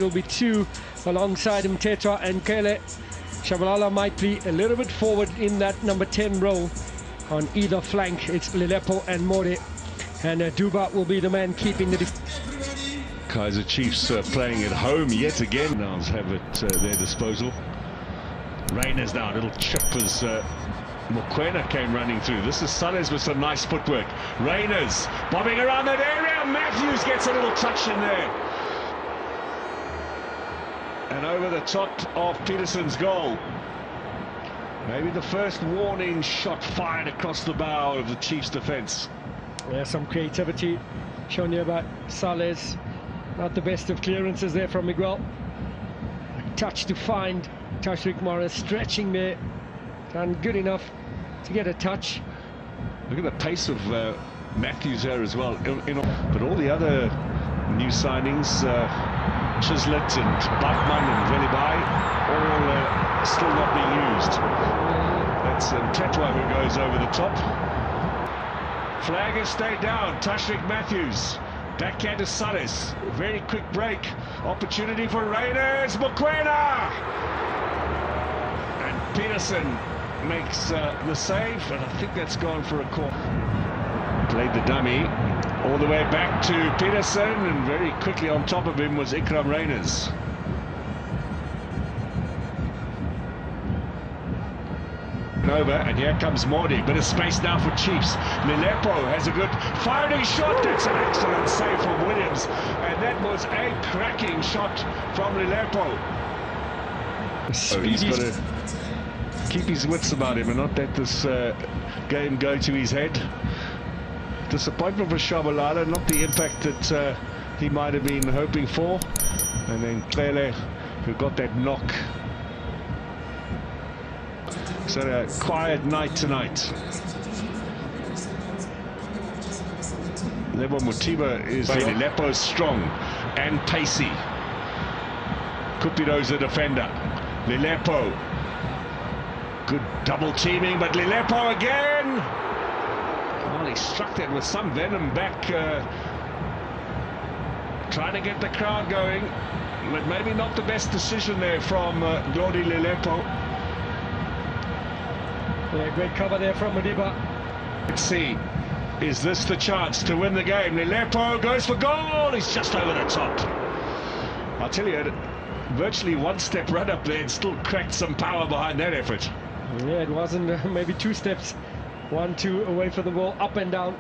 Will be two alongside him, Tetra and Kele. Shabalala might be a little bit forward in that number 10 role. On either flank, it's Lilepo and More. And Duba will be the man keeping the Kaizer Chiefs playing at home yet again. Now have it at their disposal. Rainers now, a little chip as Mokoena came running through. This is Sullers with some nice footwork. Rainers bobbing around that area. Matthews gets a little touch in there. And over the top of Peterson's goal. Maybe the first warning shot fired across the bow of the Chiefs' defence. Yeah, some creativity shown here by Sales. Not the best of clearances there from Miguel. A touch to find Tashrik Morris stretching there. Done good enough to get a touch. Look at the pace of Matthews here as well. But all the other new signings, Chislett and Buckman and Velibai, all still not being used. That's Tetwa who goes over the top. Flag has stayed down. Tashrik Matthews. Backhand to Salis. Very quick break. Opportunity for Raiders. Mokoena! And Peterson makes the save, and I think that's gone for a corner. Played the dummy all the way back to Peterson, and very quickly on top of him was Ikram Rainers. Over, and here comes Mordi. Bit of space now for Chiefs. Lilepo has a good firing shot. That's an excellent save from Williams, and that was a cracking shot from Lilepo. So he's got to keep his wits about him and not let this game go to his head. Disappointment for Shabalala, not the impact that he might have been hoping for. And then Klele, who got that knock. So a quiet night tonight. Lebo Mutiba is Lilepo strong and pacey. Cupido's the defender. Lilepo. Good double teaming, but Lilepo again. Well, he struck that with some venom back. Trying to get the crowd going, but maybe not the best decision there from Glody Lilepo. Yeah, great cover there from Madiba. Let's see, is this the chance to win the game? Lilepo goes for goal. He's just over the top. I'll tell you, virtually one-step run up there and still cracked some power behind that effort. Yeah, it wasn't maybe two steps. 1-2 away from the ball, up and down.